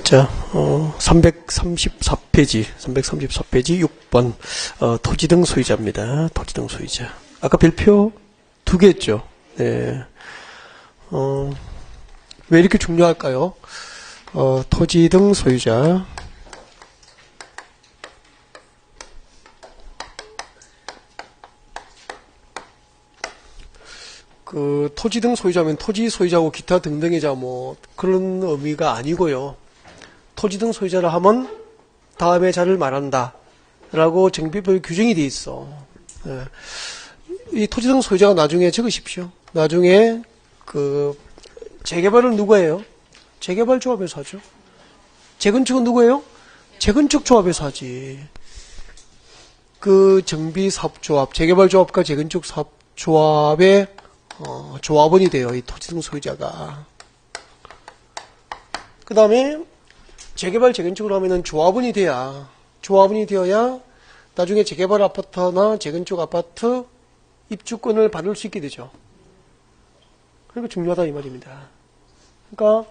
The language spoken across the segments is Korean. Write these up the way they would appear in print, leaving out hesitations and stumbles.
자, 334페이지 6번, 토지 등 소유자입니다. 토지 등 소유자. 아까 별표 두 개 했죠? 네. 왜 이렇게 중요할까요? 토지 등 소유자. 토지 등 소유자면 토지 소유자고 기타 등등이자 뭐 그런 의미가 아니고요. 토지 등 소유자를 하면 다음에 자를 말한다 라고 정비법에 규정이 돼 있어. 네. 이 토지 등 소유자가 나중에 적으십시오. 나중에 재개발은 누구예요? 재개발 조합에서 하죠. 재건축은 누구예요? 재건축 조합에서 하지. 정비사업조합, 재개발조합과 재건축 사업조합의 조합원이 돼요. 이 토지 등 소유자가. 그 다음에 재개발 재건축을 하면은 조합원이 되어야 나중에 재개발 아파트나 재건축 아파트 입주권을 받을 수 있게 되죠. 그러니까 중요하다 이 말입니다. 그러니까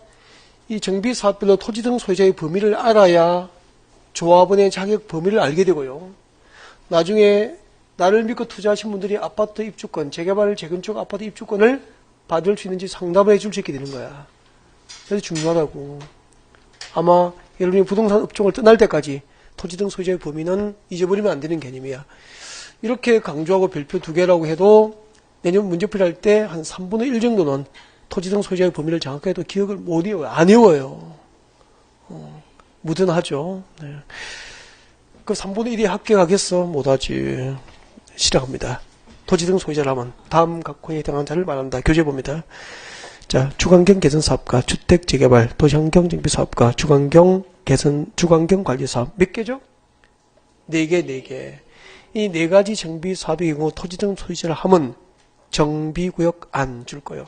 이 정비사업별로 토지 등 소유자의 범위를 알아야 조합원의 자격 범위를 알게 되고요. 나중에 나를 믿고 투자하신 분들이 아파트 입주권, 재개발 재건축 아파트 입주권을 받을 수 있는지 상담을 해줄 수 있게 되는 거야. 그래서 중요하다고. 아마 여러분이 부동산 업종을 떠날 때까지 토지 등 소유자의 범위는 잊어버리면 안 되는 개념이야. 이렇게 강조하고 별표 두 개라고 해도 내년 문제풀이 할 때 한 3분의 1 정도는 토지 등 소유자의 범위를 정확하게 해도 기억을 못 외워요. 안 외워요. 무던하죠. 네. 그 3분의 1이 합격하겠어? 못하지. 시작합니다. 토지 등 소유자라면 다음 각호에 해당하는 자를 말한다. 교재 봅니다. 자, 주관경 개선 사업과 주택 재개발, 도시환경 정비 사업과 주관경 개선, 주관경 관리 사업 몇 개죠? 4개. 이 4가지 정비 사업의 경우 토지 등 소유자를 하면 정비구역 안 줄 거예요.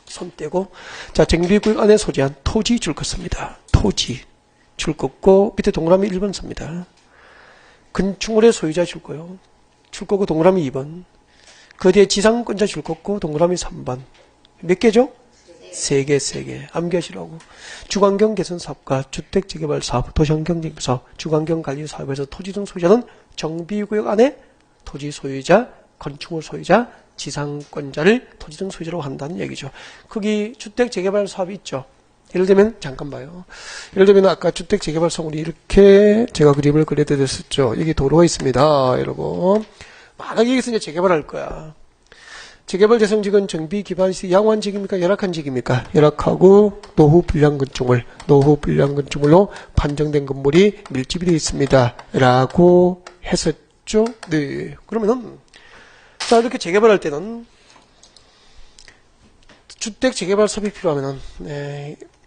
손 떼고, 자, 정비구역 안에 소재한 토지 줄 것입니다. 토지 줄 거고, 밑에 동그라미 1번 씁니다. 건축물의 소유자 줄 거요. 줄 거고 동그라미 2번. 그 뒤에 지상권자 줄 거고 동그라미 3번. 몇 개죠? 3개. 암기하시라고. 주관경 개선 사업과 주택 재개발 사업, 도시환경 정비 사업, 주관경 관리 사업에서 토지 등 소유자는 정비구역 안에 토지 소유자, 건축물 소유자, 지상권자를 토지 등 소유자로 한다는 얘기죠. 거기 주택 재개발 사업이 있죠. 예를 들면 잠깐 봐요. 예를 들면 아까 주택 재개발 사업이 이렇게 제가 그림을 그려드렸었죠. 여기 도로가 있습니다. 여러분. 만약에 여기서 이제 재개발할 거야. 재개발 재생지역은 정비 기반 시 양호한 지역입니까? 열악한 지역입니까? 열악하고 노후 불량 건축물로 판정된 건물이 밀집이 되어 있습니다. 라고 했었죠. 네. 그러면은 자, 이렇게 재개발할 때는 주택 재개발 사업이 필요하면은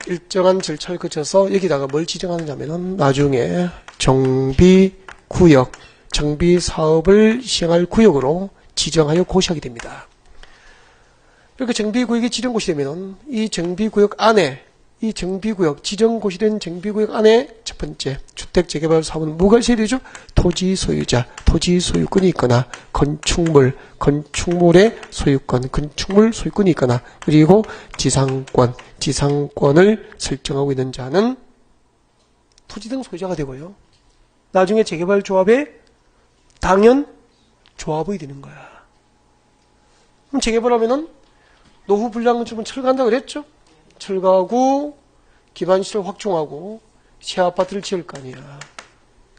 일정한 절차를 거쳐서 여기다가 뭘 지정하느냐면은 나중에 정비구역, 정비사업을 시행할 구역으로 지정하여 고시하게 됩니다. 이렇게 정비구역이 지정고시 되면은 이 정비구역 안에, 이 정비구역, 지정고시된 정비구역 안에 첫 번째 주택 재개발 사업은 뭐가 있어야 되죠? 토지 소유자, 토지 소유권이 있거나 건축물의 소유권, 건축물 소유권이 있거나 그리고 지상권을 설정하고 있는 자는 토지 등 소유자가 되고요. 나중에 재개발 조합의 당연 조합이 되는 거야. 그럼 재개발하면은 노후 불량 건축물은 철거한다고 그랬죠? 철거하고 기반시설 확충하고 새 아파트를 지을 거 아니야.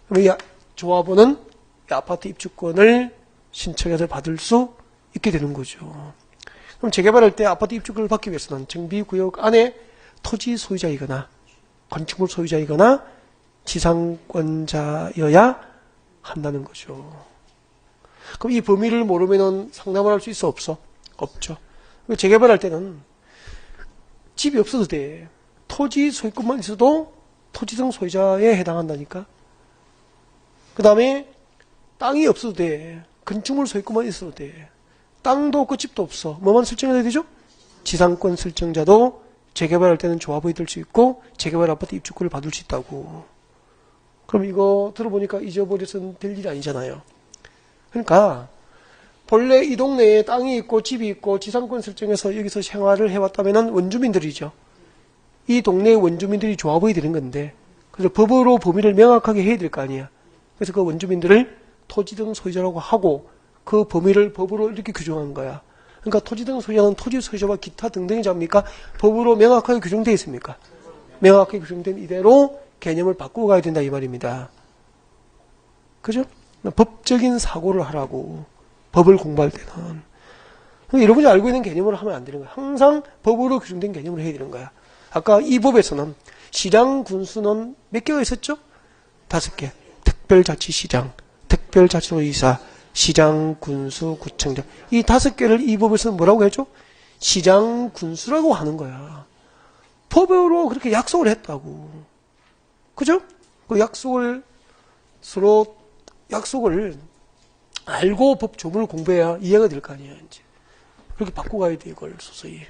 그럼 이 조합원은 이 아파트 입주권을 신청해서 받을 수 있게 되는 거죠. 그럼 재개발할 때 아파트 입주권을 받기 위해서는 정비구역 안에 토지 소유자이거나 건축물 소유자이거나 지상권자여야 한다는 거죠. 그럼 이 범위를 모르면은 상담을 할 수 있어? 없어? 없죠. 재개발할 때는 집이 없어도 돼. 토지 소유권만 있어도 토지 등 소유자에 해당한다니까. 그 다음에 땅이 없어도 돼. 건축물 소유권만 있어도 돼. 땅도 없고 집도 없어. 뭐만 설정해야 되죠? 지상권 설정자도 재개발할 때는 조합원이 될 수 있고 재개발 아파트 입주권을 받을 수 있다고. 그럼 이거 들어보니까 잊어버려서는 될 일이 아니잖아요. 그러니까 본래 이 동네에 땅이 있고 집이 있고 지상권 설정해서 여기서 생활을 해왔다면 원주민들이죠. 이 동네 원주민들이 조합원이 되는 건데, 그래서 법으로 범위를 명확하게 해야 될 거 아니야. 그래서 그 원주민들을 토지 등 소유자라고 하고 그 범위를 법으로 이렇게 규정한 거야. 그러니까 토지 등 소유자는 토지 소유자와 기타 등등이 잡니까? 법으로 명확하게 규정되어 있습니까? 명확하게 규정된 이대로 개념을 바꾸고 가야 된다 이 말입니다. 그죠? 법적인 사고를 하라고. 법을 공부할 때는. 여러분이 알고 있는 개념으로 하면 안 되는 거야. 항상 법으로 규정된 개념으로 해야 되는 거야. 아까 이 법에서는 시장, 군수는 몇 개가 있었죠? 5개. 특별자치시장, 특별자치도의사, 시장, 군수, 구청장. 이 5개를 이 법에서는 뭐라고 해줘? 시장, 군수라고 하는 거야. 법으로 그렇게 약속을 했다고. 그죠? 그 약속을 알고 법 조문을 공부해야 이해가 될 거 아니에요, 이제. 그렇게 바꾸고 가야 돼, 이걸 서서히.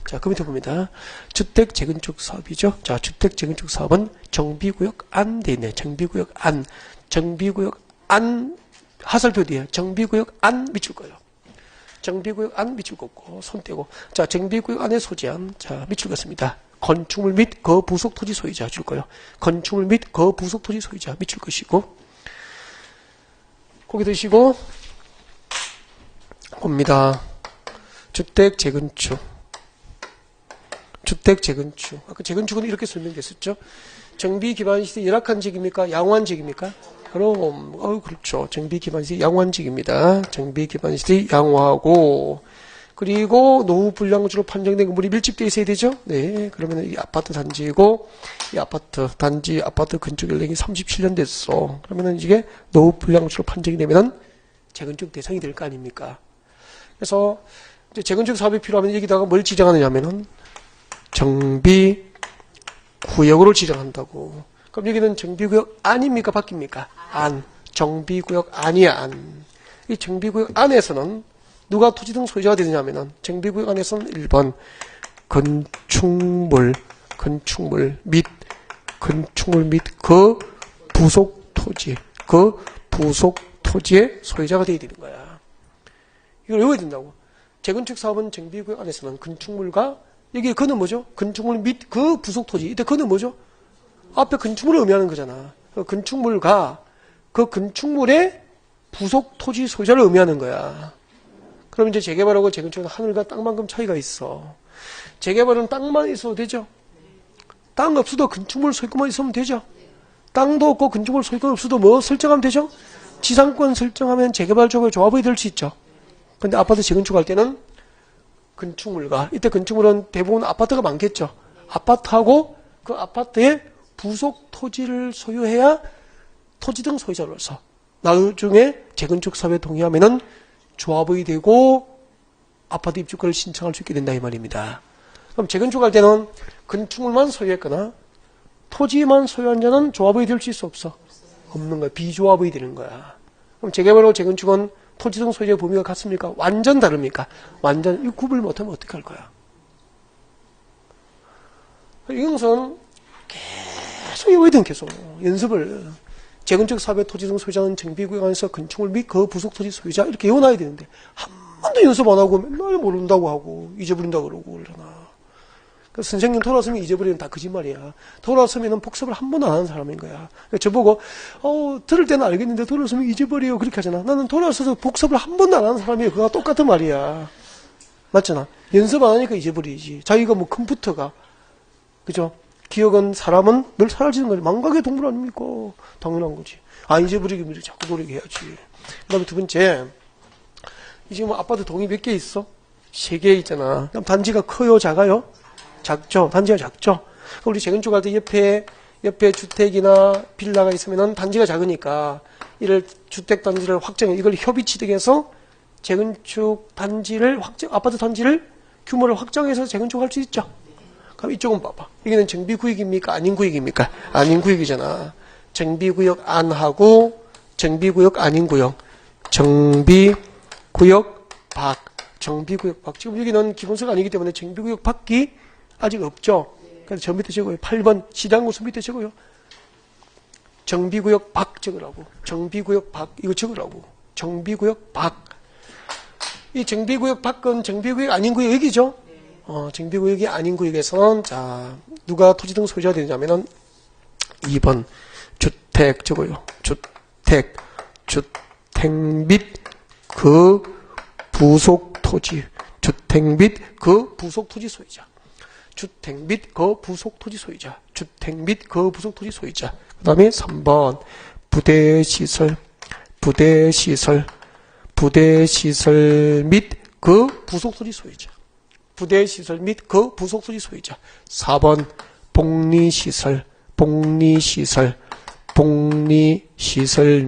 자, 그 밑에 봅니다. 주택 재건축 사업이죠. 자, 주택 재건축 사업은 정비구역 안 돼 있네. 정비구역 안. 정비구역 안, 하살표 뒤에 정비구역 안 미칠 거예요. 정비구역 안 미칠 거고, 손 떼고. 자, 정비구역 안에 소지한, 자, 미칠 것입니다. 건축물 및 그 부속 토지 소유자 줄 거예요. 건축물 및 그 부속 토지 소유자 미칠 것이고, 고기 드시고, 봅니다. 주택 재건축. 주택 재건축. 아까 재건축은 이렇게 설명됐었죠. 정비 기반 시설 열악한 지역입니까? 양호한 지역입니까? 그럼, 그렇죠. 정비 기반 시설 양호한 지역입니다. 정비 기반 시설이 양호하고, 그리고 노후 불량주로 판정된 건물이 밀집되어 있어야 되죠? 네. 그러면 이 아파트 단지이고, 이 아파트, 단지 아파트 건축 연령이 37년 됐어. 그러면은 이게 노후 불량주로 판정이 되면은 재건축 대상이 될 거 아닙니까? 그래서, 이제 재건축 사업이 필요하면 여기다가 뭘 지정하느냐면은, 정비 구역으로 지정한다고. 그럼 여기는 정비구역 아닙니까? 바뀝니까? 안. 정비구역 아니야, 안. 이 정비구역 안에서는 누가 토지 등 소유자가 되느냐면은 정비구역 안에서는 1번 건축물 및 그 부속 토지의 소유자가 되어야 되는 거야. 이걸 외워야 된다고. 재건축 사업은 정비구역 안에서는 건축물과 여기 그는 뭐죠? 건축물 및 그 부속 토지. 이때 그는 뭐죠? 앞에 건축물을 의미하는 거잖아. 그 건축물과 그 건축물의 부속 토지 소유자를 의미하는 거야. 그럼 이제 재개발하고 재건축은 하늘과 땅만큼 차이가 있어. 재개발은 땅만 있어도 되죠? 땅 없어도 건축물 소유권만 있으면 되죠? 땅도 없고 건축물 소유권 없어도 뭐 설정하면 되죠? 지상권 설정하면 재개발 쪽에 조합이 될 수 있죠. 근데 아파트 재건축할 때는 건축물과, 이때 건축물은 대부분 아파트가 많겠죠. 아파트하고 그 아파트의 부속 토지를 소유해야 토지 등 소유자로서 나중에 재건축 사업에 동의하면은 조합이 되고 아파트 입주권을 신청할 수 있게 된다 이 말입니다. 그럼 재건축할 때는 건축물만 소유했거나 토지만 소유한 자는 조합이 될 수 있어 없어? 없는 거야. 비조합이 되는 거야. 그럼 재개발하고 재건축은 토지 등 소유자의 범위가 같습니까? 완전 다릅니까? 완전 이 구분을 못하면 어떻게 할 거야? 이것은 계속 외워야 돼. 계속 연습을. 재건축 사업의 토지 등 소유자는 정비구역 안에서 건축물 및 그 부속 토지 소유자 이렇게 외워놔야 되는데 한 번도 연습 안 하고 맨날 모른다고 하고 잊어버린다고 그러고 그러나. 그래서 선생님 돌아서면 잊어버리는 다 거짓말이야. 돌아서면 복습을 한 번도 안 하는 사람인 거야. 저보고 들을 때는 알겠는데 돌아서면 잊어버려요 그렇게 하잖아. 나는 돌아서서 복습을 한 번도 안 하는 사람이에요. 그거와 똑같은 말이야. 맞잖아. 연습 안 하니까 잊어버리지. 자기가 뭐 컴퓨터가 그죠? 기억은 사람은 늘 사라지는 거지. 망각의 동물 아닙니까? 당연한 거지. 잊어버리기 위해 자꾸 노력해야지. 그 다음에 두 번째, 지금 아파트 동이 몇 개 있어? 3개 있잖아. 그럼 단지가 커요? 작아요? 작죠? 단지가 작죠? 우리 재건축할 때 옆에 주택이나 빌라가 있으면은 단지가 작으니까 이를 주택 단지를 확정해. 이걸 협의 취득해서 재건축 단지를 아파트 단지를 규모를 확정해서 재건축할 수 있죠? 그럼 이쪽은 봐봐. 여기는 정비구역입니까? 아닌 구역입니까? 아닌 구역이잖아. 정비구역 안하고 정비구역 아닌 구역. 정비구역 밖. 정비구역 밖. 지금 여기는 기본서가 아니기 때문에 정비구역 밖이 아직 없죠. 그래서 저 밑에 적어요. 8번 시장구수 밑에 적어요. 정비구역 밖 적으라고. 정비구역 밖 이거 적으라고. 정비구역 밖. 이 정비구역 밖은 정비구역 아닌 구역이죠. 정비구역이 아닌 구역에서는, 자, 누가 토지 등 소유자가 되냐면은, 2번, 주택, 저거요. 주택 및 그 부속 토지. 주택 및 그 부속 토지 소유자. 주택 및 그 부속 토지 소유자. 주택 및 그 부속 토지 소유자. 그 다음에 3번, 부대시설 및 그 부속 토지 소유자. 부대시설 및 그 부속 토지 소유자. 4번, 복리시설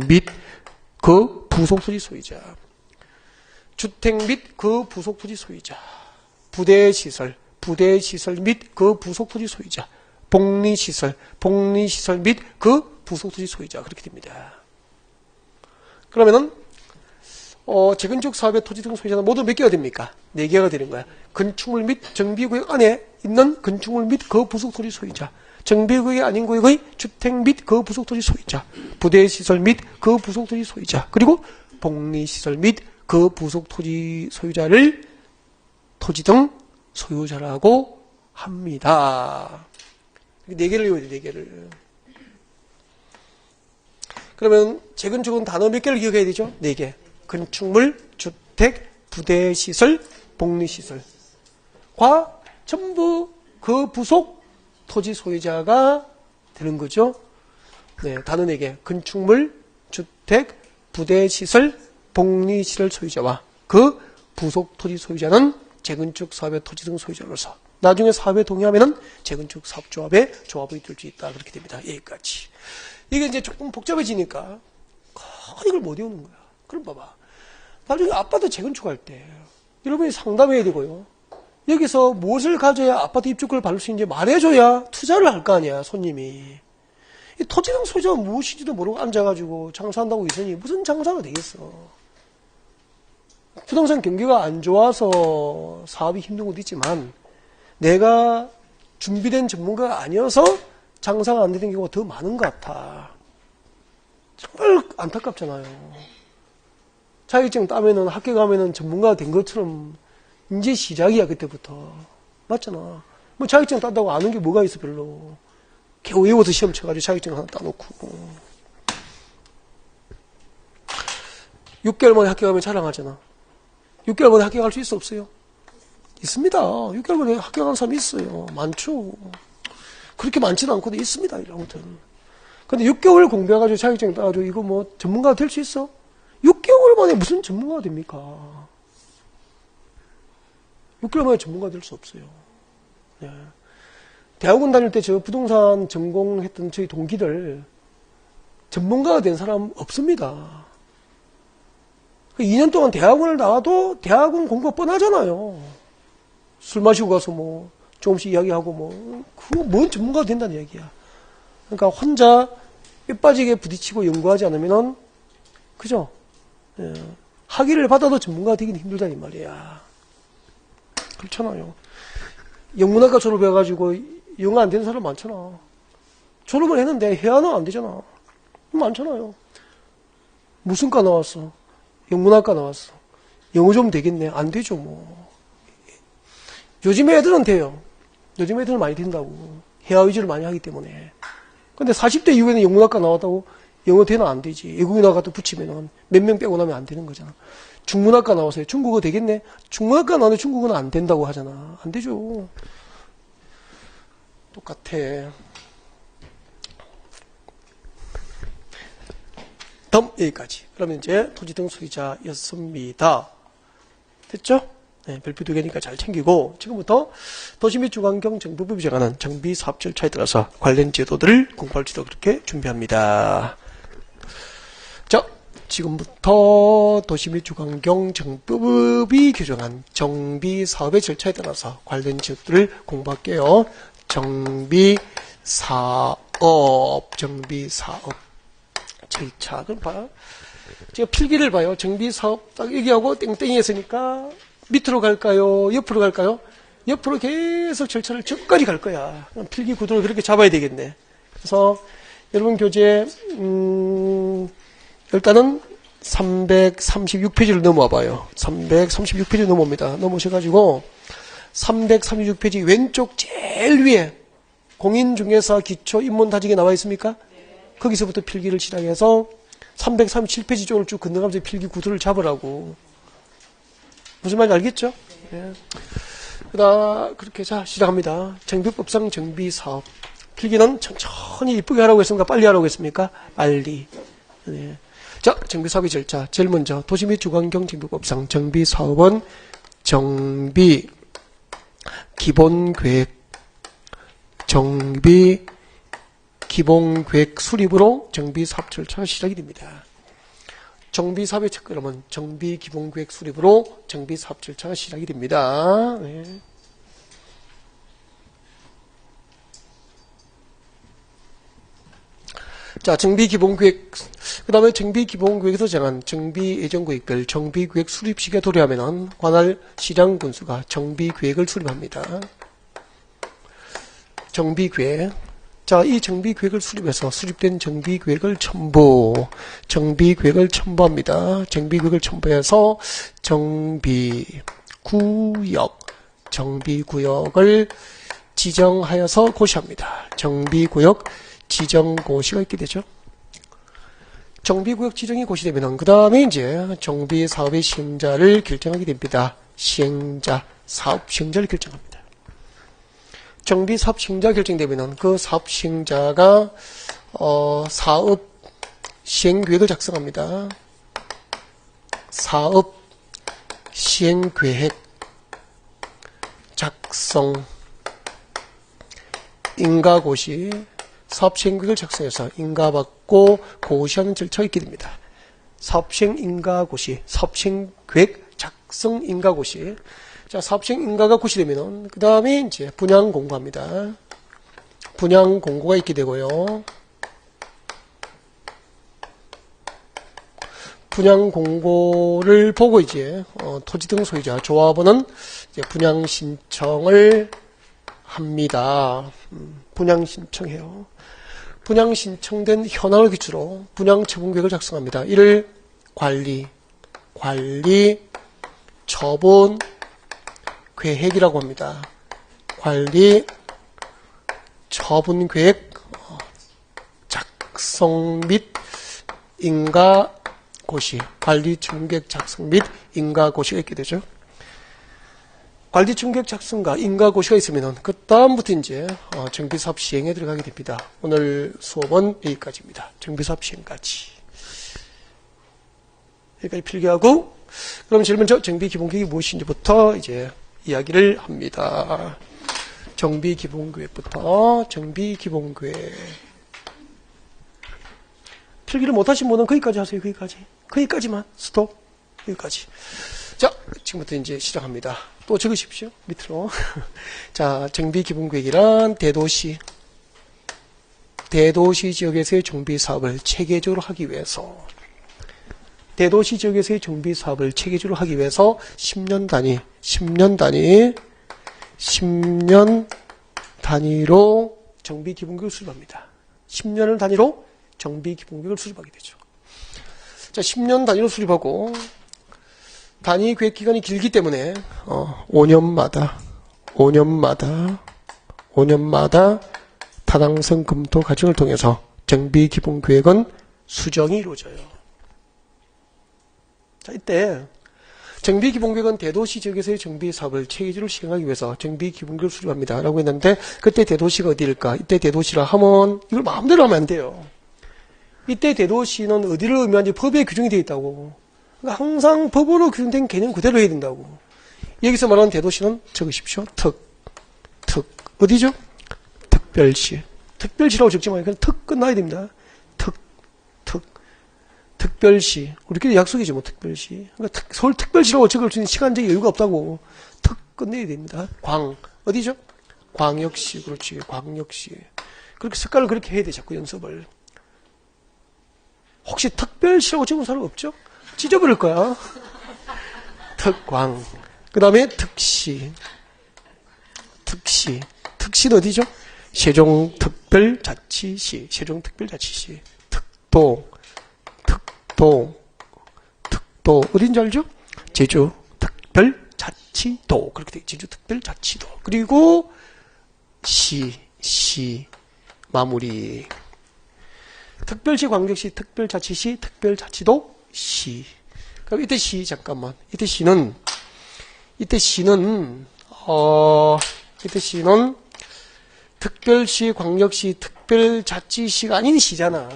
및 그 부속 토지 소유자. 주택 및 그 부속 토지 소유자. 부대시설 및 그 부속 토지 소유자. 복리시설 및 그 부속 토지 소유자. 그렇게 됩니다. 그러면은 재건축 사업의 토지 등 소유자는 모두 몇 개가 됩니까? 4개가 되는 거야. 건축물 및 정비구역 안에 있는 건축물 및 그 부속 토지 소유자. 정비구역이 아닌 구역의 주택 및 그 부속 토지 소유자. 부대시설 및 그 부속 토지 소유자. 그리고 복리시설 및 그 부속 토지 소유자를 토지 등 소유자라고 합니다. 4개를 외워야 돼, 4개를. 그러면 재건축은 단어 몇 개를 기억해야 되죠? 4개. 건축물, 주택, 부대시설, 복리시설과 전부 그 부속 토지 소유자가 되는 거죠. 네, 단어 4개. 건축물, 주택, 부대시설, 복리시설 소유자와 그 부속 토지 소유자는 재건축 사업의 토지 등 소유자로서 나중에 사업에 동의하면은 재건축 사업조합의 조합이 될 수 있다. 그렇게 됩니다. 여기까지. 이게 이제 조금 복잡해지니까 이걸 못 외우는 거야. 그럼 봐봐. 나중에 아파트 재건축할 때 여러분이 상담해야 되고요. 여기서 무엇을 가져야 아파트 입주권을 받을 수 있는지 말해줘야 투자를 할 거 아니야, 손님이. 이 토지 등 소유자가 무엇인지도 모르고 앉아가지고 장사한다고 있으니 무슨 장사가 되겠어. 부동산 경기가 안 좋아서 사업이 힘든 것도 있지만 내가 준비된 전문가가 아니어서 장사가 안 되는 경우가 더 많은 것 같아. 정말 안타깝잖아요. 자격증 따면은 학교 가면은 전문가가 된 것처럼 이제 시작이야, 그때부터. 맞잖아. 뭐 자격증 딴다고 아는 게 뭐가 있어, 별로. 겨우 외워서 시험 쳐가지고 자격증 하나 따놓고. 6개월 만에 학교 가면 자랑하잖아. 6개월 만에 학교 갈 수 있어, 없어요? 있습니다. 6개월 만에 학교 가는 사람이 있어요. 많죠. 그렇게 많지는 않고도 있습니다, 아무튼. 근데 6개월 공부해가지고 자격증 따가지고 이거 뭐 전문가가 될 수 있어? 6개월 만에 무슨 전문가가 됩니까? 6개월 만에 전문가가 될 수 없어요. 네. 대학원 다닐 때 저 부동산 전공했던 저희 동기들 전문가가 된 사람 없습니다. 2년 동안 대학원을 나와도 대학원 공부가 뻔하잖아요. 술 마시고 가서 뭐 조금씩 이야기하고 뭐 그거 뭔 전문가가 된다는 얘기야. 그러니까 혼자 뼈 빠지게 부딪히고 연구하지 않으면은 그죠? 예. 학위를 받아도 전문가가 되기는 힘들다 이 말이야. 그렇잖아요. 영문학과 졸업해가지고 영어 안 되는 사람 많잖아. 졸업을 했는데 회화는 안 되잖아. 많잖아요. 무슨 과 나왔어? 영문학과 나왔어. 영어 좀 되겠네. 안 되죠, 뭐. 요즘 애들은 돼요. 요즘 애들은 많이 된다고. 회화 위주를 많이 하기 때문에. 근데 40대 이후에는 영문학과 나왔다고 영어 되나 안 되지. 외국인학과 또 붙이면은 몇 명 빼고 나면 안 되는 거잖아. 중문학과 나와서요. 중국어 되겠네? 중문학과 나왔는데 중국어는 안 된다고 하잖아. 안 되죠. 똑같아. 다음 여기까지. 그러면 이제 토지 등 소유자였습니다. 됐죠? 네, 별표 2개니까 잘 챙기고 지금부터 도시 및 주거환경 정비법이 정하는 정비 사업 절차에 따라서 관련 제도들을 공부할지도 그렇게 준비합니다. 자, 지금부터 도시 및 주거환경 정비법이 규정한 정비 사업의 절차에 따라서 관련 제도들을 공부할게요. 정비 사업 절차. 그럼 봐요. 제가 필기를 봐요. 정비사업 딱 얘기하고 땡땡이 했으니까 밑으로 갈까요? 옆으로 갈까요? 옆으로 계속 절차를 끝까지 갈 거야. 그럼 필기 구도를 그렇게 잡아야 되겠네. 그래서 여러분 교재 일단은 336페이지를 넘어와 봐요. 336페이지 넘어옵니다. 넘으셔가지고 336페이지 왼쪽 제일 위에 공인중개사 기초 입문다지기 나와 있습니까? 거기서부터 필기를 시작해서 337페이지 쪽을 쭉 건너가면서 필기 구도를 잡으라고. 무슨 말인지 알겠죠? 예. 그렇게 자 시작합니다. 정비법상 정비사업. 필기는 천천히 이쁘게 하라고 했습니까? 빨리 하라고 했습니까? 빨리. 예. 자, 정비사업의 절차. 제일 먼저 도시 및 주거환경 정비법상 정비사업은 정비 기본계획 수립으로 정비사업 절차가 시작이 됩니다. 정비사업의 첫 걸음은 정비기본계획 수립으로 정비사업 절차가 시작이 됩니다. 네. 자, 정비기본계획, 그 다음에 정비기본계획에서 정한 정비예정구역별 정비계획 수립 시기에 도래하면 관할 시장 군수가 정비계획을 수립합니다. 정비계획. 자, 이 정비계획을 수립해서 수립된 정비계획을 첨부합니다. 정비계획을 첨부해서 정비구역을 지정하여서 고시합니다. 정비구역 지정고시가 있게 되죠. 정비구역 지정이 고시되면 그 다음에 이제 정비사업의 시행자를 결정하게 됩니다. 사업 시행자를 결정합니다. 정비사업 시행자 결정되면 그 사업 시행자가 사업 시행계획을 작성합니다. 사업 시행계획 작성 인가고시 사업 시행계획을 작성해서 인가받고 고시하는 절차가 있게 됩니다. 사업 시행 인가고시 사업 시행계획 작성 인가고시. 자, 사업시행 인가가 고시되면 그 다음에 이제 분양 공고합니다. 분양 공고가 있게 되고요. 분양 공고를 보고 이제 토지 등 소유자 조합원은 이제 분양 신청을 합니다. 분양 신청해요. 분양 신청된 현황을 기초로 분양 처분 계획을 작성합니다. 이를 관리 처분 계획이라고 합니다. 관리 처분 계획 작성 및 인가고시 관리 처분 계획 작성 및 인가고시가 있게 되죠. 관리 처분 계획 작성과 인가고시가 있으면 그 다음부터 이제 정비사업 시행에 들어가게 됩니다. 오늘 수업은 여기까지입니다. 정비사업 시행까지. 여기까지 필기하고 그럼 제일 먼저 정비기본계획이 무엇인지부터 이제 이야기를 합니다. 정비기본계획부터 정비기본계획. 필기를 못하신 분은 거기까지 하세요. 거기까지만 스톱. 여기까지. 자, 지금부터 이제 시작합니다. 또 적으십시오. 밑으로. 자, 정비기본계획이란 대도시 지역에서의 정비사업을 체계적으로 하기 위해서 대도시 지역에서의 정비사업을 체계적으로 하기 위해서 10년 단위로 정비기본계획을 수립합니다. 10년을 단위로 정비기본계획을 수립하게 되죠. 자, 10년 단위로 수립하고 단위 계획 기간이 길기 때문에 5년마다 타당성 검토 과정을 통해서 정비기본계획은 수정이 이루어져요. 자, 이때 정비기본계획은 대도시 지역에서의 정비사업을 체계적으로 시행하기 위해서 정비기본계획을 수립합니다. 라고 했는데 그때 대도시가 어디일까? 이때 대도시라 하면 이걸 마음대로 하면 안 돼요. 이때 대도시는 어디를 의미하는지 법에 규정이 되어 있다고. 그러니까 항상 법으로 규정된 개념 그대로 해야 된다고. 여기서 말하는 대도시는 적으십시오. 어디죠? 특별시라고 적지 마요. 그냥 특 끝나야 됩니다. 특별시. 우리끼리 약속이지 뭐 특별시. 그러니까 서울 특별시라고 적을 수 있는 시간적 여유가 없다고. 특 끝내야 됩니다. 어디죠? 광역시. 그렇지. 광역시. 그렇게 색깔을 그렇게 해야 돼. 자꾸 연습을. 혹시 특별시라고 적은 사람 없죠? 찢어버릴 거야. 특광. 그 다음에 특시는 어디죠? 세종특별자치시. 특도. 어딘지 알죠? 제주 특별자치도 그렇게 돼. 제주특별자치도. 그리고 시 마무리. 특별시, 광역시, 특별자치시, 특별자치도, 시. 그럼 이때 시 잠깐만. 이때 시는 특별시, 광역시, 특별자치시가 아닌 시잖아.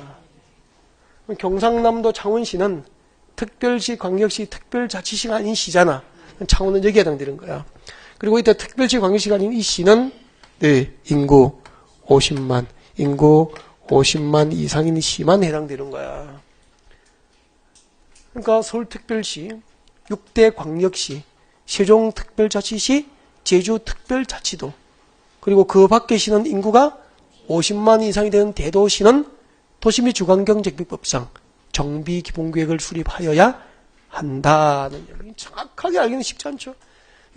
경상남도 창원시는 특별시, 광역시, 특별자치시가 아닌 시잖아. 창원은 여기에 해당되는 거야. 그리고 이때 특별시, 광역시가 아닌 이 시는 인구 50만, 인구 50만 이상인 시만 해당되는 거야. 그러니까 서울특별시, 6대 광역시, 세종특별자치시, 제주특별자치도, 그리고 그 밖의 시는 인구가 50만 이상이 되는 대도시는 도시 및 주관경정비법상 정비기본계획을 수립하여야 한다는 얘기. 정확하게 알기는 쉽지 않죠.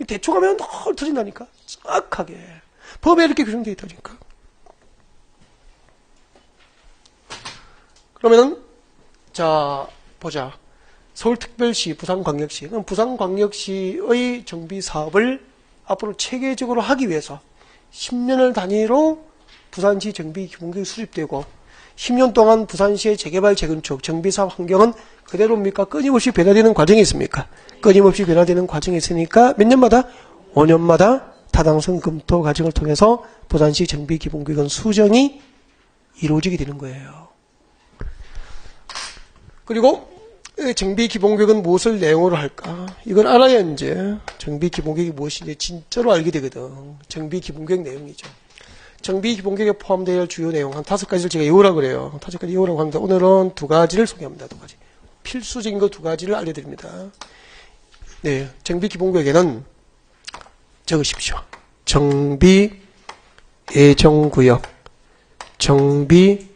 대충 하면 널 터진다니까. 정확하게. 법에 이렇게 규정되어 있다니까. 그러면은, 자, 보자. 서울특별시, 부산광역시. 그럼 부산광역시의 정비사업을 앞으로 체계적으로 하기 위해서 10년을 단위로 부산시 정비기본계획이 수립되고 10년 동안 부산시의 재개발, 재건축, 정비사업 환경은 그대로입니까? 끊임없이 변화되는 과정이 있습니까? 끊임없이 변화되는 과정이 있으니까 몇 년마다? 5년마다 타당성 검토 과정을 통해서 부산시 정비기본계획은 수정이 이루어지게 되는 거예요. 그리고 정비기본계획은 무엇을 내용으로 할까? 이걸 알아야 이제 정비기본계획이 무엇인지 진짜로 알게 되거든. 정비기본계획 내용이죠. 정비기본계획에 포함되어야 할 주요 내용 한 5가지를 제가 외우라고 그래요. 5가지 외우라고 합니다. 오늘은 2가지를 소개합니다. 2가지. 필수적인 거 2가지를 알려드립니다. 네, 정비기본계획에는 적으십시오. 정비예정구역, 정비예정구역,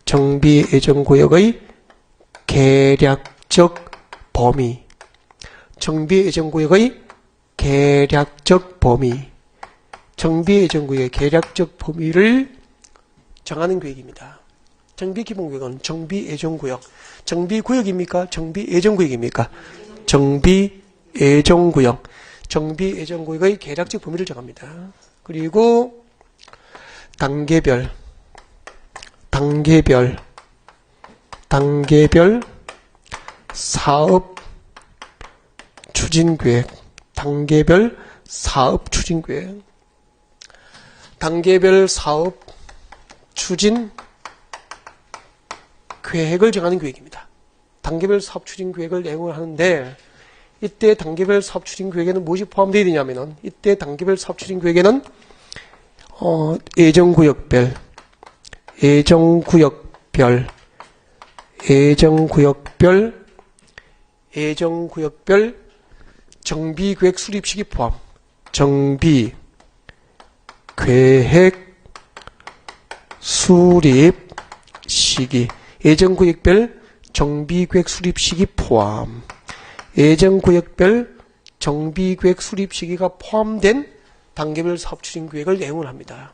정비예정구역의 계략적 범위, 정비예정구역의 계략적 범위, 정비예정구역의 계략적 범위를 정하는 계획입니다. 정비기본계획은 정비예정구역, 정비구역입니까? 정비예정구역입니까? 정비예정구역, 정비예정구역의 계략적 범위를 정합니다. 그리고 단계별 사업 추진계획, 단계별 사업 추진계획, 단계별 사업 추진 계획을 정하는 계획입니다. 단계별 사업 추진 계획을 내용을 하는데 이때 단계별 사업 추진 계획에는 무엇이 포함되어 있느냐면은 이때 단계별 사업 추진 계획에는 예정구역별 정비계획 수립 시기 포함, 정비계획 수립 시기, 예정구역별 정비계획 수립 시기 포함, 예정구역별 정비계획 수립 시기가 포함된 단계별 사업 추진 계획을 내용을 합니다.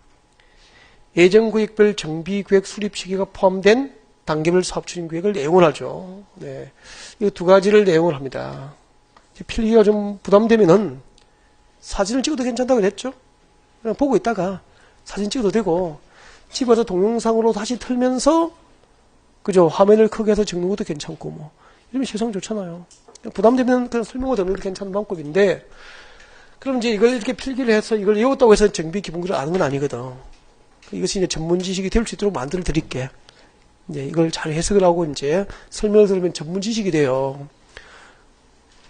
예정구역별 정비계획 수립 시기가 포함된 단계별 사업 추진 계획을 내용을 하죠. 네, 이 2가지를 내용을 합니다. 필기가 좀 부담되면은 사진을 찍어도 괜찮다고 그랬죠. 그냥 보고 있다가 사진 찍어도 되고 집에서 동영상으로 다시 틀면서 그죠, 화면을 크게 해서 찍는 것도 괜찮고 뭐 이러면 시성 좋잖아요. 부담되면 그냥 설명을 듣는 것도 괜찮은 방법인데, 그럼 이제 이걸 이렇게 필기를 해서 이걸 외웠다고 해서 정비기본계획을 아는 건 아니거든. 이것이 이제 전문 지식이 될 수 있도록 만들어 드릴게. 이제 이걸 잘 해석을 하고 이제 설명을 들으면 전문 지식이 돼요.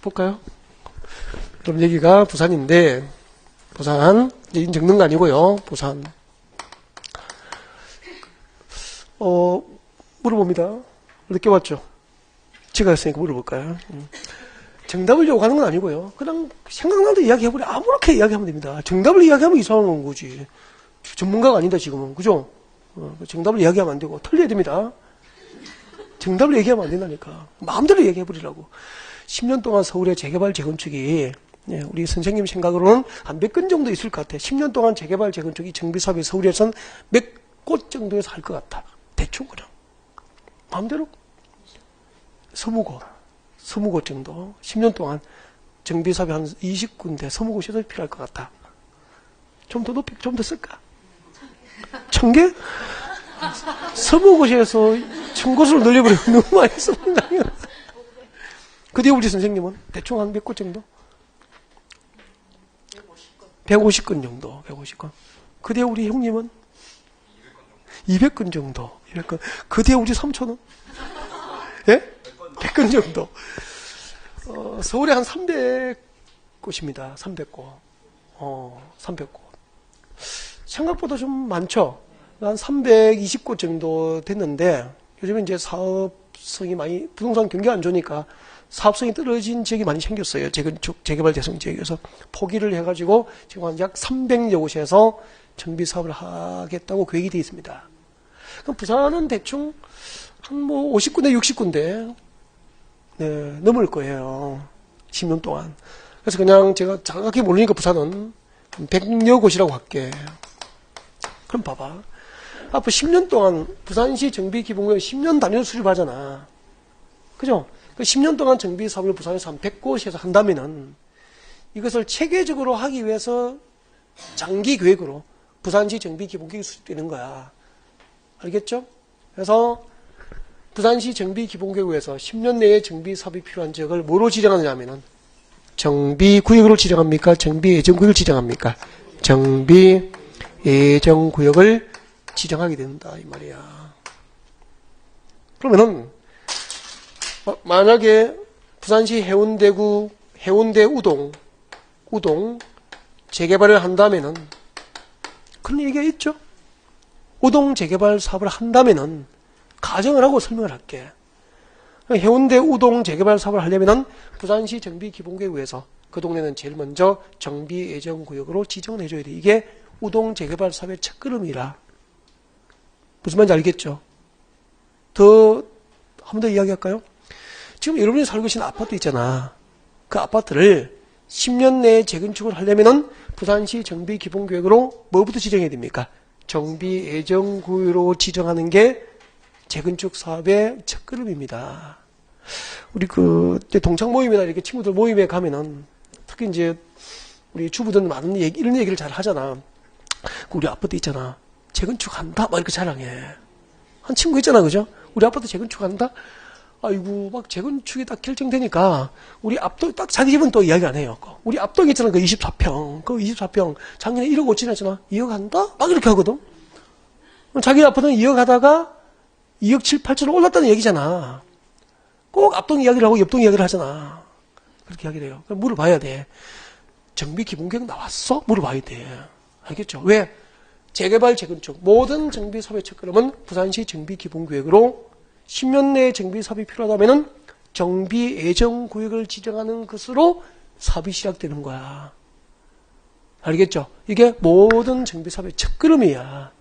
볼까요? 그럼 여기가 부산인데, 부산, 이제 적는 거 아니고요. 부산. 물어봅니다. 늦게 왔죠? 제가 했으니까 물어볼까요? 정답을 요구하는 건 아니고요. 그냥 생각나는 대로 이야기해버려. 아무렇게 이야기하면 됩니다. 정답을 이야기하면 이상한 거지. 전문가가 아니다, 지금은. 그죠? 정답을 이야기하면 안 되고, 틀려야 됩니다. 정답을 얘기하면 안 된다니까. 마음대로 얘기해버리라고. 10년 동안 서울의 재개발, 재건축이, 우리 선생님 생각으로는 한 몇 건 정도 있을 것 같아. 10년 동안 재개발, 재건축이 정비사업이 서울에서는 몇 곳 정도에서 할 것 같아. 대충 그냥. 마음대로. 20곳 정도. 10년 동안 정비사업이 한 20군데, 20곳이 필요할 것 같다. 좀 더 높이, 좀 더 쓸까? 1000개? 20곳에서 1000곳으로 늘려버리면 너무 많이 씁니다. 그 뒤에 우리 선생님은 대충 한 몇 곳 정도? 150건 정도, 150건. 그 뒤에 우리 형님은 200건 정도, 200건. 그 뒤에 우리 삼촌은? 예? 100건 정도. 서울에 한 300곳입니다. 300곳. 300곳. 생각보다 좀 많죠? 한 320곳 정도 됐는데, 요즘에 이제 사업성이 많이, 부동산 경기가 안 좋으니까 사업성이 떨어진 지역이 많이 생겼어요. 재건축, 재개발 대상 지역에서 포기를 해가지고 지금 한 약 300여 곳에서 정비 사업을 하겠다고 계획이 되어 있습니다. 그럼 부산은 대충 한 뭐 50군데, 60군데, 네, 넘을 거예요. 10년 동안. 그래서 그냥 제가 정확히 모르니까 부산은 100여 곳이라고 할게. 그럼 봐봐. 앞으로 10년 동안 부산시 정비기본구역 10년 단위로 수립하잖아. 그죠? 그 10년 동안 정비 사업을 부산에서 한 100곳에서 한다면은 이것을 체계적으로 하기 위해서 장기 계획으로 부산시 정비기본구역이 수립되는 거야. 알겠죠? 그래서 부산시 정비기본구역에서 10년 내에 정비 사업이 필요한 지역을 뭐로 지정하느냐 하면은 정비구역으로 지정합니까? 정비예정구역을 지정합니까? 정비예정구역을 지정하게 된다 이 말이야. 그러면은 만약에 부산시 해운대구 해운대 우동 재개발을 한다면은 그런 얘기가 있죠. 우동 재개발 사업을 한다면은 가정을 하고 설명을 할게. 해운대 우동 재개발 사업을 하려면은 부산시 정비기본구역에서 그 동네는 제일 먼저 정비예정구역으로 지정을 해줘야 돼. 이게 우동 재개발 사업의 첫걸음이라. 무슨 말인지 알겠죠? 한 번 더 이야기할까요? 지금 여러분이 살고 계신 아파트 있잖아. 그 아파트를 10년 내에 재건축을 하려면은 부산시 정비기본구역으로 뭐부터 지정해야 됩니까? 정비예정구역으로 지정하는 게 재건축 사업의 첫걸음입니다. 우리 동창 모임이나 이렇게 친구들 모임에 가면은 특히 이제 우리 주부들은 많은 얘기, 이런 얘기를 잘 하잖아. 우리 아파트 있잖아. 재건축한다? 막 이렇게 자랑해. 한 친구 있잖아. 그죠? 우리 아파트 재건축한다? 아이고, 막 재건축이 딱 결정되니까 우리 앞동, 딱 자기 집은 또 이야기 안 해요. 우리 앞동 있잖아. 그 24평. 그 24평. 작년에 1억 5천 했잖아. 2억 한다? 막 이렇게 하거든. 자기 아파트는 2억 하다가 2억 7, 8천으로 올랐다는 얘기잖아. 꼭 앞동 이야기를 하고 옆동 이야기를 하잖아. 그렇게 이야기를 해요. 그럼 물어봐야 돼. 정비기본구역 나왔어? 물어봐야 돼. 알겠죠? 왜? 재개발, 재건축 모든 정비 사업의 첫걸음은 부산시 정비기본구역으로 10년 내에 정비 사업이 필요하다면은 정비예정구역을 지정하는 것으로 사업이 시작되는 거야. 알겠죠? 이게 모든 정비 사업의 첫걸음이야.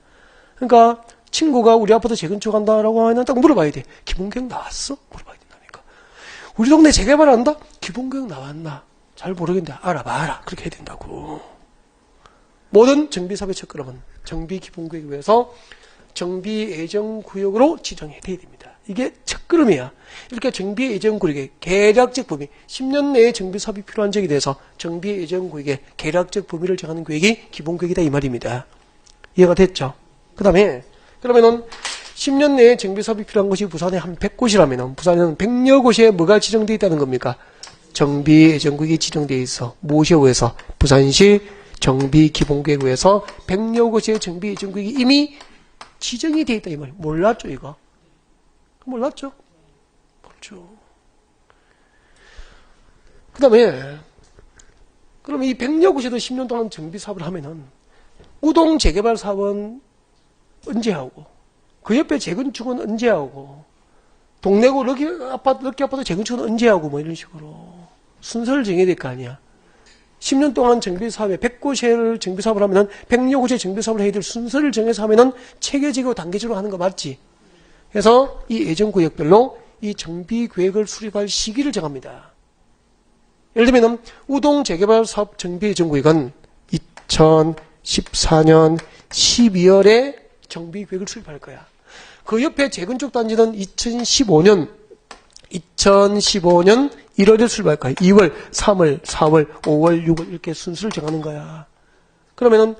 그러니까 친구가 우리 아파트 재건축한다라고 하면 딱 물어봐야 돼. 기본구역 나왔어? 물어봐야 된다니까. 우리 동네 재개발한다? 기본구역 나왔나? 잘 모르겠는데 알아봐라. 그렇게 해야 된다고. 모든 정비사업의 첫걸음은 정비기본구역에 의해서 정비예정구역으로 지정해야 됩니다. 이게 첫걸음이야. 이렇게 정비예정구역의 계략적 범위, 10년 내에 정비사업이 필요한 지역에 대해서 정비예정구역의 계략적 범위를 정하는 구역이 기본구역이다 이 말입니다. 이해가 됐죠? 그러면은 10년 내에 정비사업이 필요한 곳이 부산에 한 100곳이라면 부산에는 100여 곳에 뭐가 지정되어 있다는 겁니까? 정비예정구역이 지정되어 있어. 무엇에 의해서? 부산시 정비기본구역에 의해서 100여 곳의 정비예정구역이 이미 지정이 되어 있다 이 말이에요. 몰랐죠 이거? 몰랐죠? 모르죠. 그럼 이 100여 곳에도 10년 동안 정비사업을 하면은 우동 재개발 사업은 언제 하고 그 옆에 재건축은 언제 하고 동래구 럭키 아파트 재건축은 언제 하고 뭐 이런 식으로 순서를 정해야 될 거 아니야. 10년 동안 정비사업에 100곳을 정비사업을 하면은 100여 곳의 정비사업을 해야 될 순서를 정해서 하면은 체계적이고 단계적으로 하는 거 맞지? 그래서 이 예정구역별로 이 정비계획을 수립할 시기를 정합니다. 예를 들면 우동 재개발 사업 정비예정구역은 2014년 12월에 정비계획을 수립할 거야. 그 옆에 재건축 단지는 2015년 1월에 수립할까요? 2월, 3월, 4월, 5월, 6월 이렇게 순서를 정하는 거야. 그러면은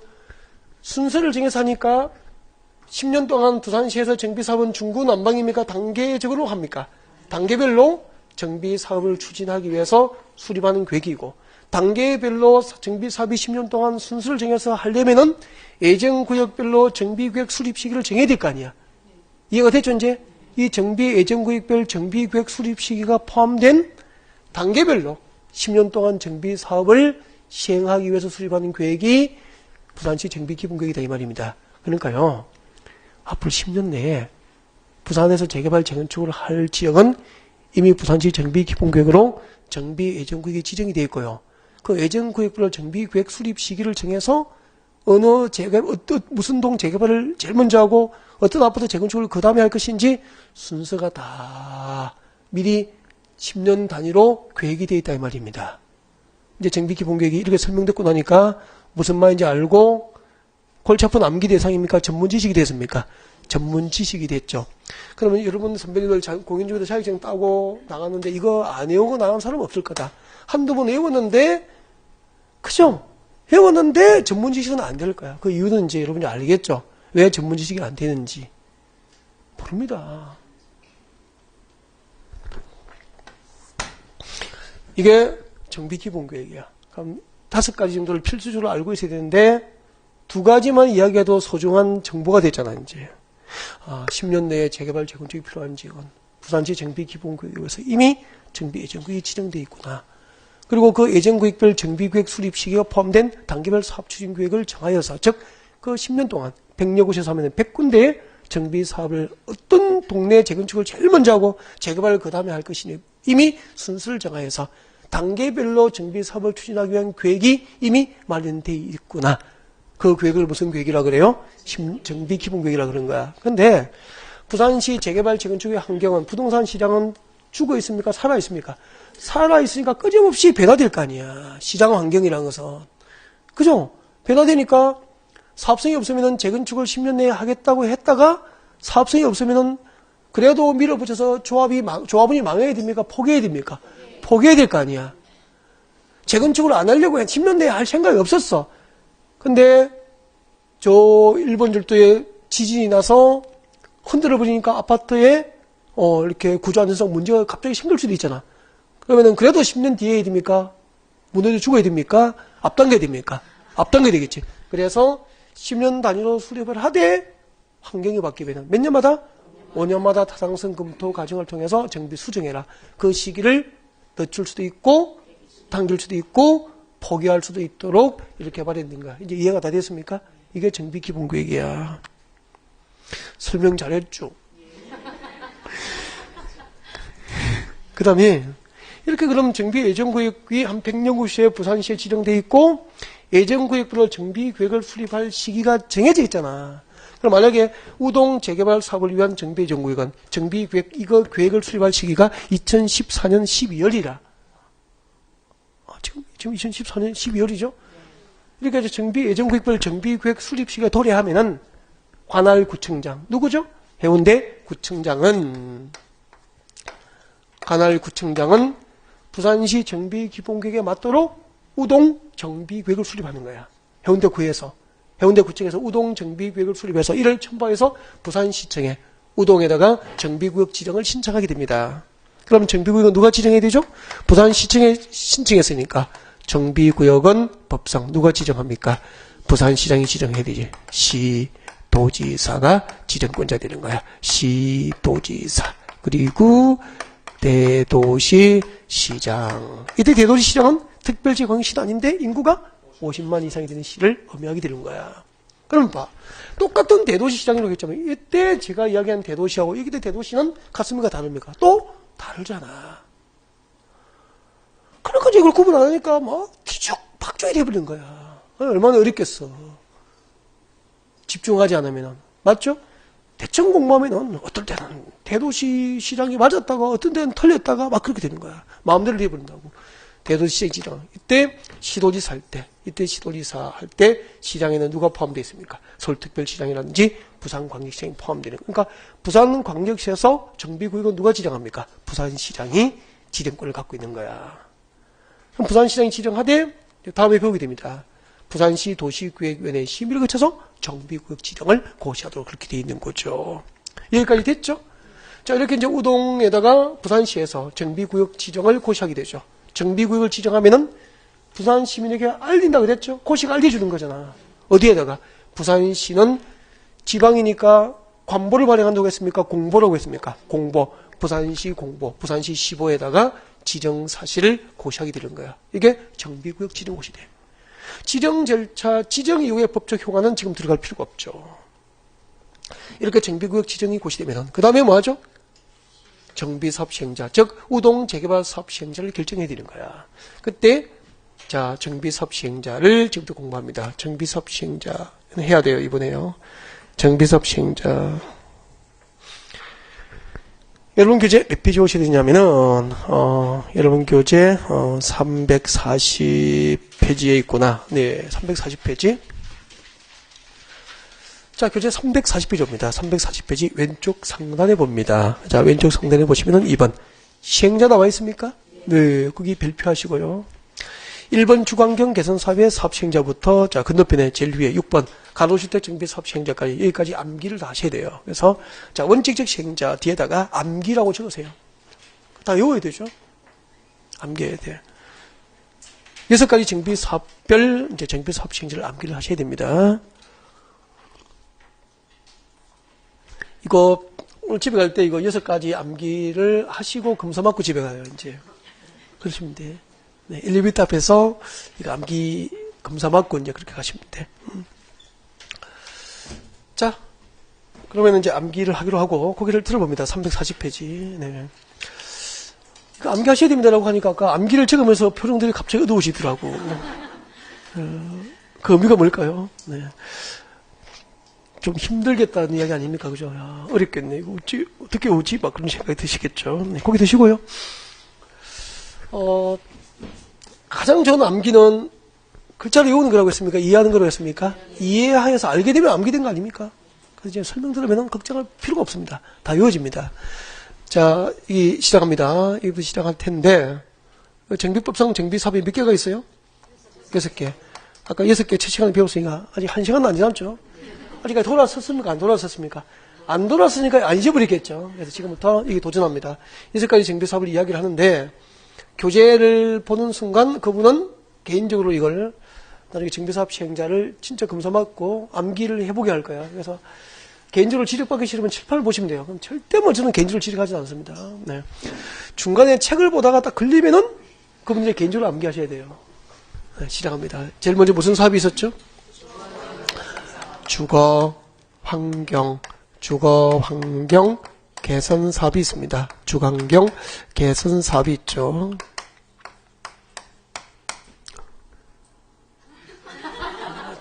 순서를 정해서 하니까 10년 동안 부산시에서 정비사업은 중구난방입니까? 단계적으로 합니까? 단계별로 정비사업을 추진하기 위해서 수립하는 계획이고, 단계별로 정비사업이 10년 동안 순서를 정해서 하려면은 예정구역별로 정비계획 수립 시기를 정해야 될 거 아니야. 이해가 됐죠, 이제? 이 정비 예정구역별 정비계획 수립 시기가 포함된 단계별로 10년 동안 정비사업을 시행하기 위해서 수립하는 계획이 부산시 정비기본계획이다 이 말입니다. 그러니까요, 앞으로 10년 내에 부산에서 재개발 재건축을 할 지역은 이미 부산시 정비기본계획으로 정비 예정구역이 지정이 되어 있고요. 그 예정구역별로 정비계획 수립 시기를 정해서 어느 재개발, 무슨 동 재개발을 제일 먼저 하고 어떤 아파트 재건축을 그 다음에 할 것인지 순서가 다 미리 10년 단위로 계획이 되어 있다 이 말입니다. 이제 정비기본계획이 이렇게 설명듣고 나니까 무슨 말인지 알고 골치 아픈 암기 대상입니까? 전문 지식이 됐습니까? 전문 지식이 됐죠. 그러면 여러분 선배님들 공연 중에도 자격증 따고 나갔는데 이거 안 외우고 나간 사람 없을 거다. 한두 번 외웠는데, 그죠? 외웠는데 전문 지식은 안 될 거야. 그 이유는 이제 여러분이 알겠죠? 왜 전문 지식이 안 되는지. 모릅니다. 이게 정비기본계획이야. 그럼 5가지 정도를 필수적으로 알고 있어야 되는데 2가지만 이야기해도 소중한 정보가 됐잖아, 이제. 10년 내에 재개발, 재건축이 필요한 지역은 부산시 정비기본계획에서 이미 정비 예정구역이 지정되어 있구나. 그리고 그 예정구역별 정비계획 수립 시기가 포함된 단계별 사업추진계획을 정하여서, 즉, 그 10년 동안 100여 곳에서 하면 100군데의 정비사업을 어떤 동네 재건축을 제일 먼저 하고 재개발을 그 다음에 할 것이니 이미 순서를 정하여서 단계별로 정비사업을 추진하기 위한 계획이 이미 마련되어 있구나. 그 계획을 무슨 계획이라 그래요? 정비기본계획이라 그런 거야. 그런데 부산시 재개발 재건축의 환경은, 부동산 시장은 죽어 있습니까? 살아 있습니까? 살아 있으니까 끊임없이 변화될 거 아니야. 시장 환경이라는 것은. 그죠? 변화되니까 사업성이 없으면은 재건축을 10년 내에 하겠다고 했다가 사업성이 없으면은 그래도 밀어붙여서 조합원이 망해야 됩니까? 포기해야 됩니까? 포기해야 될 거 아니야. 재건축을 안 하려고 해. 10년 내에 할 생각이 없었어. 근데 저 일본 절도에 지진이 나서 흔들어 버리니까 아파트에 이렇게 구조 안전성 문제가 갑자기 생길 수도 있잖아. 그러면은 그래도 10년 뒤에 해야 됩니까? 무너져 죽어야 됩니까? 앞당겨야 됩니까? 앞당겨야 되겠지. 그래서 10년 단위로 수립을 하되 환경이 바뀌면 몇 년마다? 5년마다 타당성 검토 과정을 통해서 정비 수정해라. 그 시기를 늦출 수도 있고 당길 수도 있고 포기할 수도 있도록 이렇게 마련된 거야. 이제 이해가 다 됐습니까? 이게 정비기본계획이야. 설명 잘했죠? 그 다음에 이렇게 그럼 정비 예정구역이 한 100여 곳에 부산시에 지정되어 있고 예정구역별로 정비계획을 수립할 시기가 정해져 있잖아. 그럼 만약에 우동 재개발 사업을 위한 정비 예정구역은 정비계획, 이거 계획을 수립할 시기가 2014년 12월이라. 지금 2014년 12월이죠? 그러니까 이제 정비 예정구역별 정비계획 수립 시기가 도래하면은 관할 구청장, 누구죠? 해운대 구청장은 부산시 정비기본계획에 맞도록 우동 정비계획을 수립하는 거야. 해운대구에서, 해운대구청에서 우동 정비계획을 수립해서 이를 첨부해서 부산시청에 우동에다가 정비구역 지정을 신청하게 됩니다. 그럼 정비구역은 누가 지정해야 되죠? 부산시청에 신청했으니까 정비구역은 법상 누가 지정합니까? 부산시장이 지정해야 되지. 시도지사가 지정권자 되는 거야. 시도지사. 그리고 대도시시장. 이때 대도시시장은 특별지방시도 아닌데 인구가 50만 이상이 되는 시를 의미하게 되는 거야. 그럼 봐. 똑같은 대도시시장이라고 했잖아요. 이때 제가 이야기한 대도시하고 이때 대도시는 같습니까? 다릅니까? 또 다르잖아. 그러니까 이걸 구분 안 하니까 뭐 뒤죽박죽이 돼버린 거야. 얼마나 어렵겠어. 집중하지 않으면. 맞죠? 대청 공부하면은 어떨 때는 대도시 시장이 맞았다가 어떤 때는 틀렸다가 막 그렇게 되는 거야. 마음대로 해버린다고. 대도시 시장. 이때 시도지사 할 때, 이때 시도지사 할 때 시장에는 누가 포함되어 있습니까? 서울특별시장이라든지 부산광역시장이 포함되는. 그러니까 부산광역시에서 정비구역은 누가 지정합니까? 부산시장이 지정권을 갖고 있는 거야. 그럼 부산시장이 지정하되 다음에 배우게 됩니다. 부산시 도시기획위원회 심의를 거쳐서 정비구역 지정을 고시하도록 그렇게 되어 있는 거죠. 여기까지 됐죠? 자, 이렇게 이제 우동에다가 부산시에서 정비구역 지정을 고시하게 되죠. 정비구역을 지정하면은 부산 시민에게 알린다고 그랬죠? 고시가 알려주는 거잖아. 어디에다가? 부산시는 지방이니까 관보를 발행한다고 했습니까? 공보라고 했습니까? 공보. 부산시 공보. 부산시 시보에다가 지정 사실을 고시하게 되는 거야. 이게 정비구역 지정 고시 돼. 지정 절차, 지정 이후의 법적 효과는 지금 들어갈 필요가 없죠. 이렇게 정비구역 지정이 고시되면 그 다음에 뭐 하죠? 정비사업 시행자, 즉 우동 재개발 사업 시행자를 결정해 드리는 거야. 그때 자, 정비사업 시행자를 지금부터 공부합니다. 정비사업 시행자 해야 돼요, 이번에요. 정비사업 시행자. 여러분 교재 몇 페이지 오셔야 되냐면은 여러분 교재 340페이지에 있구나. 네, 340페이지. 자, 교재 340페이지입니다. 340페이지 왼쪽 상단에 봅니다. 자, 왼쪽 상단에 보시면은 2번 시행자 나와 있습니까? 네, 거기 별표하시고요. 1번 주관경 개선 사업의 사업 시행자부터 자, 건너편에 제일 위에 6번 가로주택 정비 사업 시행자까지 여기까지 암기를 다 하셔야 돼요. 그래서 자, 원칙적 시행자 뒤에다가 암기라고 적으세요. 다 외워야 되죠. 암기해야 돼. 6가지 정비 사업별 이제 정비 사업 시행자를 암기를 하셔야 됩니다. 이거 오늘 집에 갈 때 이거 6가지 암기를 하시고 검사 맞고 집에 가요. 이제 그러시면 돼. 네, 엘리베이터 앞에서 이거 암기 검사 맞고 이제 그렇게 가시면 돼. 자, 그러면 이제 암기를 하기로 하고 고개를 들어봅니다. 340페이지. 네. 그 암기 하셔야 됩니다라고 하니까 아까 암기를 적으면서 표정들이 갑자기 어두워지더라고. 그 의미가 뭘까요? 네. 좀 힘들겠다는 이야기 아닙니까? 그죠? 야, 어렵겠네. 이거 어떻게 오지? 막 그런 생각이 드시겠죠. 네, 고개 드시고요. 가장 좋은 암기는 글자를 외우는 거라고 했습니까? 이해하는 거라고 했습니까? 이해하여서 알게 되면 암기된 거 아닙니까? 그래서 이제 설명 들으면 걱정할 필요가 없습니다. 다 외워집니다. 자, 시작합니다. 이부터 시작할 텐데, 정비법상 정비사업이 몇 개가 있어요? 6개. 아까 6개 첫 시간에 배웠으니까 아직 1시간도 안 지났죠? 아직까지 돌아섰습니까? 안 돌아섰습니까? 안 돌아섰으니까 안 잊어버리겠죠. 그래서 지금부터 이게 도전합니다. 6가지 정비사업을 이야기를 하는데, 교재를 보는 순간 그분은 개인적으로 이걸 나중에 정비사업 시행자를 진짜 검사 맞고 암기를 해보게 할 거야. 그래서 개인적으로 지적받기 싫으면 칠판을 보시면 돼요. 그럼 절대 뭐 저는 개인적으로 지적하지 않습니다. 네. 중간에 책을 보다가 딱 걸리면은 그분들이 개인적으로 암기하셔야 돼요. 네, 시작합니다. 제일 먼저 무슨 사업이 있었죠? 주거, 환경 개선 사업이 있습니다. 주환경 개선 사업이 있죠.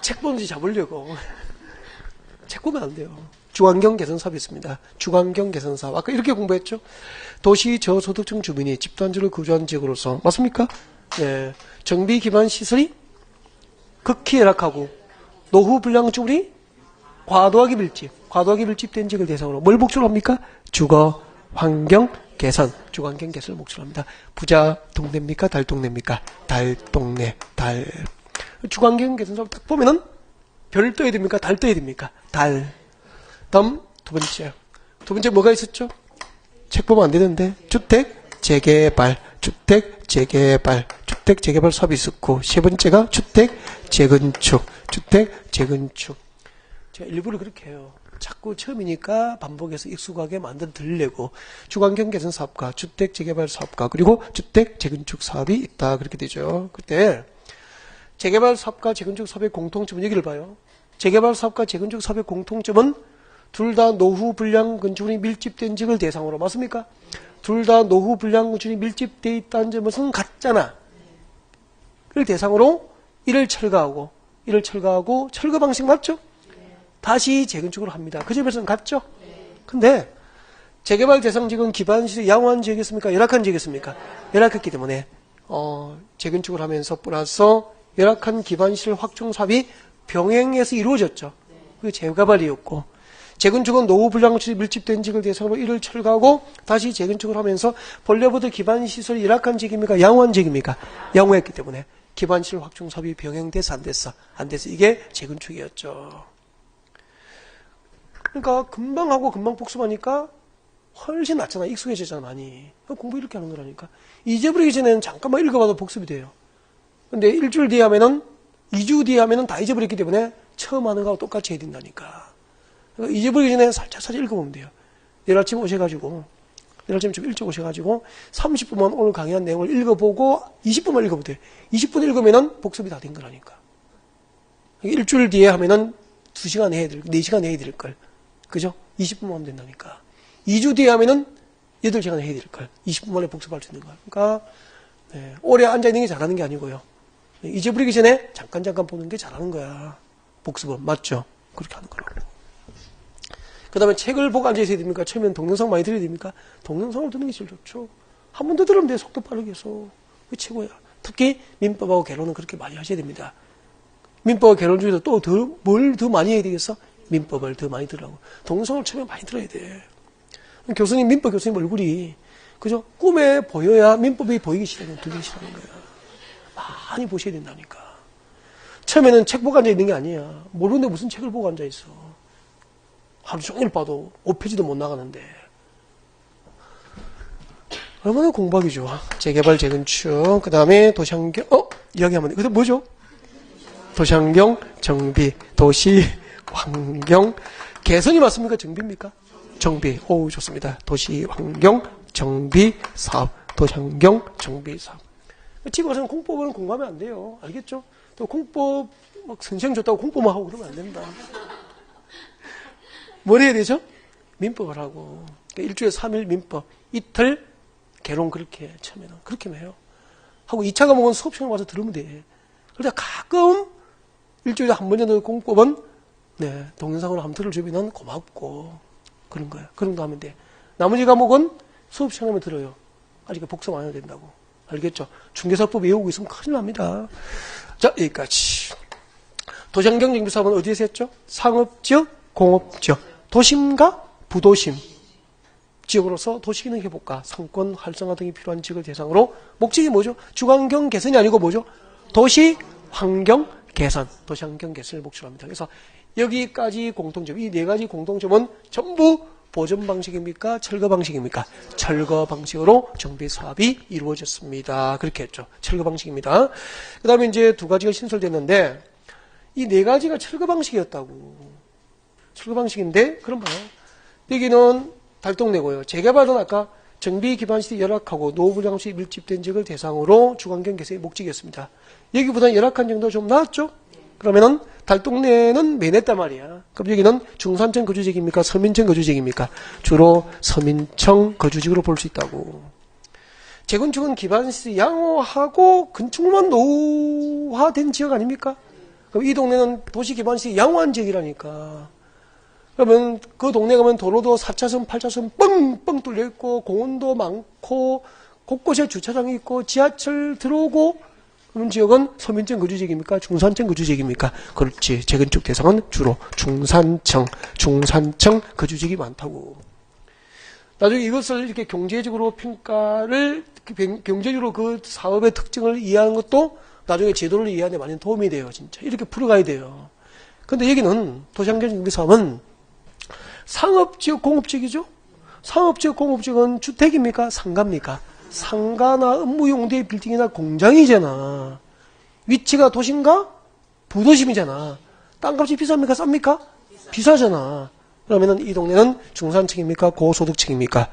책 보는지 잡으려고. 책 보면 안 돼요. 주환경 개선 사업이 있습니다. 주환경 개선 사업. 아까 이렇게 공부했죠? 도시 저소득층 주민이 집단지를 거주한 지역으로서. 맞습니까? 네. 정비 기반 시설이 극히 열악하고 노후 불량주물이 과도하게 밀집된 지역을 대상으로 뭘 목적으로 합니까? 주거, 환경, 개선, 주거환경 개선을 목적으로 합니다. 부자 동네입니까? 달 동네입니까? 달 동네, 달. 주거환경 개선 사업 딱 보면은 별 떠야 됩니까? 달 떠야 됩니까? 달. 다음 두 번째 뭐가 있었죠? 책 보면 안 되는데 주택 재개발 사업이 있었고 세 번째가 주택 재건축. 제가 일부러 그렇게 해요. 자꾸 처음이니까 반복해서 익숙하게 만들어 드리려고 주거환경 개선 사업과 주택 재개발 사업과 그리고 주택 재건축 사업이 있다 그렇게 되죠. 그때 재개발 사업과 재건축 사업의 공통점은 여기를 봐요. 재개발 사업과 재건축 사업의 공통점은 둘 다 노후 불량 건축물이 밀집된 지역을 대상으로 맞습니까? 둘 다 노후 불량 건축물이 밀집되어 있다는 점은 같잖아. 그걸 대상으로 이를 철거하고 철거 방식 맞죠? 다시 재건축을 합니다. 그 점에서는 같죠? 근데 재개발 대상 지역은 기반시설이 양호한 지역이었습니까? 열악한 지역이었습니까? 열악했기 때문에 재건축을 하면서 플러스 열악한 기반시설 확충 사업이 병행해서 이루어졌죠. 그게 재개발이었고 재건축은 노후 불량시 밀집된 지역을 대상으로 이를 철거하고 다시 재건축을 하면서 본래부터 기반시설이 열악한 지역입니까? 양호한 지역입니까? 양호했기 때문에 기반시설 확충 사업이 병행돼서 안 됐어. 안 돼서 이게 재건축이었죠. 그러니까 금방 하고 금방 복습하니까 훨씬 낫잖아. 익숙해지잖아 많이. 공부 이렇게 하는 거라니까. 잊어버리기 전에는 잠깐만 읽어봐도 복습이 돼요. 근데 일주일 뒤에 하면은 2주 뒤에 하면은 다 잊어버렸기 때문에 처음 하는 거하고 똑같이 해야 된다니까. 그러니까 잊어버리기 전에 살짝 읽어보면 돼요. 내일 아침 오셔가지고 내일 아침 좀 일찍 오셔가지고 30분만 오늘 강의한 내용을 읽어보고 20분만 읽어보면 돼요. 20분 읽으면은 복습이 다 된 거라니까. 일주일 뒤에 하면은 2시간 해야 될, 4시간 해야 될 걸. 그죠? 20분만 하면 된다니까. 2주 뒤에 하면은 8시간 해야 될 걸. 20분 만에 복습할 수 있는 거야. 그러니까, 네, 오래 앉아있는 게 잘하는 게 아니고요. 잊어버리기 전에 잠깐 보는 게 잘하는 거야. 복습은. 맞죠? 그렇게 하는 거라고. 그 다음에 책을 보고 앉아있어야 됩니까? 처음엔 동영상 많이 들어야 됩니까? 동영상을 듣는 게 제일 좋죠. 한 번 더 들으면 돼. 속도 빠르게 해서. 그게 최고야. 특히 민법하고 개론은 그렇게 많이 하셔야 됩니다. 민법과 개론 중에서 또 뭘 더 많이 해야 되겠어? 민법을 더 많이 들으라고. 동영상을 처음에 많이 들어야 돼. 교수님, 민법 교수님 얼굴이, 그죠? 꿈에 보여야 민법이 보이기 시작하는, 들리기 시작하는 거야. 많이 보셔야 된다니까. 처음에는 책 보고 앉아있는 게 아니야. 모르는데 무슨 책을 보고 앉아있어. 하루 종일 봐도 5페이지도 못 나가는데. 얼마나 공부하기 좋아. 재개발, 재건축, 그 다음에 도시환경, 이야기하면 돼. 그 다음 뭐죠? 도시환경, 정비, 도시, 환경, 개선이 맞습니까? 정비입니까? 정비. 오, 좋습니다. 도시, 환경, 정비, 사업. 도시환경, 정비, 사업. 지금 와서는 공법은 공부하면 안 돼요. 알겠죠? 또 공법, 막 선생 줬다고 공법만 하고 그러면 안 된다. 뭘 해야 되죠? 민법을 하고. 그러니까 일주일에 3일 민법, 이틀 개론 그렇게 해, 처음에는. 그렇게만 해요. 하고 2차 과목은 수업 시간에 와서 들으면 돼. 그러다 가끔 일주일에 한 번 정도 공법은 네, 동영상으로 한번 들어주면 고맙고 그런 거야. 그런 거 하면 돼. 나머지 과목은 수업 시간에 들어요. 아직 복습 안 해야 된다고. 알겠죠? 중개사법 외우고 있으면 큰일 납니다. 자, 여기까지. 도시환경 정비 사업은 어디에서 했죠? 상업지역, 공업지역, 도심과 부도심 지역으로서 도시기능 회복과 상권 활성화 등이 필요한 지역을 대상으로 목적이 뭐죠? 주환경 개선이 아니고 뭐죠? 도시 환경 개선, 도시 환경 개선을 목적으로 합니다. 그래서 여기까지 공통점, 이 네 가지 공통점은 전부 보전 방식입니까? 철거 방식입니까? 철거 방식으로 정비 사업이 이루어졌습니다. 그렇게 했죠. 철거 방식입니다. 그 다음에 이제 두 가지가 신설됐는데, 이 네 가지가 철거 방식이었다고. 철거 방식인데, 그럼 봐요. 여기는 달동네고요. 재개발은 아까 정비 기반 시설이 열악하고 노후 불량 시 밀집된 지역을 대상으로 주환경 개선이 목적이었습니다. 여기보다는 열악한 정도가 좀 나았죠? 그러면은 달동네는 매냈단 말이야. 그럼 여기는 중산층 거주지역입니까? 서민층 거주지역입니까? 주로 서민층 거주지역으로 볼 수 있다고. 재건축은 기반시설이 양호하고 건축물만 노후화된 지역 아닙니까? 그럼 이 동네는 도시 기반시설이 양호한 지역이라니까. 그러면 그 동네 가면 도로도 4차선, 8차선 뻥뻥 뚫려 있고 공원도 많고 곳곳에 주차장이 있고 지하철 들어오고 그런 지역은 서민층 거주지역입니까? 중산층 거주지역입니까? 그렇지. 재건축 대상은 주로 중산층 거주지역이 많다고. 나중에 이것을 이렇게 경제적으로 평가를, 경제적으로 그 사업의 특징을 이해하는 것도 나중에 제도를 이해하는 데 많이 도움이 돼요. 진짜. 이렇게 풀어가야 돼요. 근데 여기는 도시환경 정비 사업은 상업지역, 공업지역이죠? 상업지역, 공업지역은 주택입니까? 상가입니까? 상가나 업무용대 빌딩이나 공장이잖아. 위치가 도심가? 부도심이잖아. 땅값이 비쌉니까? 쌉니까? 비싸잖아. 그러면은 이 동네는 중산층입니까? 고소득층입니까?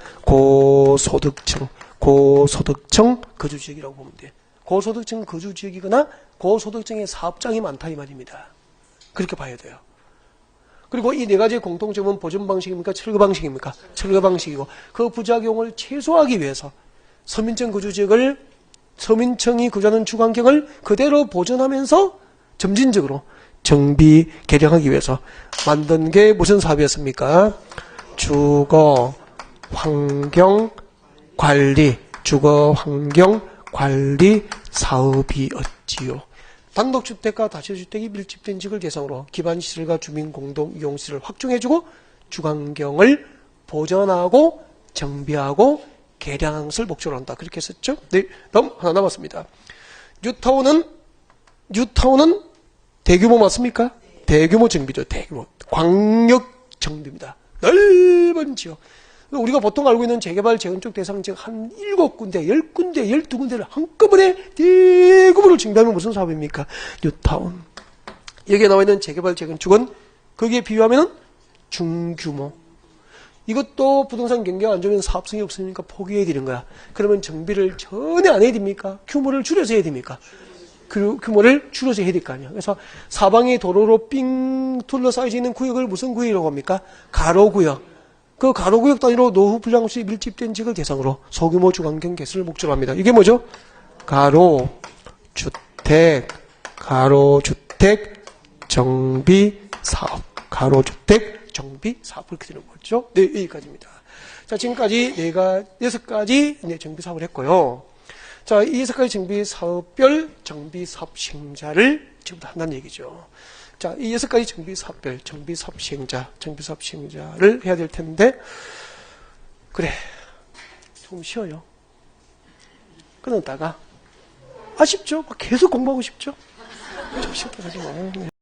고소득층 거주지역이라고 보면 돼. 고소득층 거주지역이거나 고소득층의 사업장이 많다 이 말입니다. 그렇게 봐야 돼요. 그리고 이 네 가지의 공통점은 보전 방식입니까? 철거 방식입니까? 철거 방식이고 그 부작용을 최소화하기 위해서 서민층 거주지역을 서민층이 거주하는 주환경을 그대로 보존하면서 점진적으로 정비 개량하기 위해서 만든 게 무슨 사업이었습니까? 주거 환경 관리 사업이었지요. 단독주택과 다세대주택이 밀집된 지역을 대상으로 기반시설과 주민공동 이용시설을 확충해주고 주관경을 보전하고 정비하고 개량하는 것을 목적으로 한다. 그렇게 했었죠. 네, 다음 하나 남았습니다. 뉴타운은 대규모 맞습니까? 대규모 정비죠. 대규모 광역 정비입니다. 넓은 지역. 우리가 보통 알고 있는 재개발 재건축 대상 지역 한 7군데, 10군데, 12군데를 한꺼번에 대규모로 정비하면 무슨 사업입니까? 뉴타운. 여기에 나와 있는 재개발 재건축은 거기에 비유하면 중규모. 이것도 부동산 경기가 안 좋으면 사업성이 없으니까 포기해야 되는 거야. 그러면 정비를 전혀 안 해야 됩니까? 규모를 줄여서 해야 됩니까? 그 규모를 줄여서 해야 될 거 아니야. 그래서 사방이 도로로 삥 둘러싸여져 있는 구역을 무슨 구역이라고 합니까? 가로구역. 그 가로구역 단위로 노후 불량 시 밀집된 지역을 대상으로 소규모 주관경 개설을 목적으로 합니다. 이게 뭐죠? 가로주택 정비 사업. 가로주택 정비 사업. 그렇게 되는 거죠. 네, 여기까지입니다. 자, 지금까지 6가지 정비 사업을 했고요. 자, 이 6가지 정비 사업별 정비 사업 시행자를 지금부터 한다는 얘기죠. 자, 이 6가지 정비 사업별 정비 사업 시행자를 해야 될 텐데, 그래, 좀 쉬어요. 끊었다가, 아쉽죠? 계속 공부하고 싶죠? 좀 쉬었다 가지 뭐.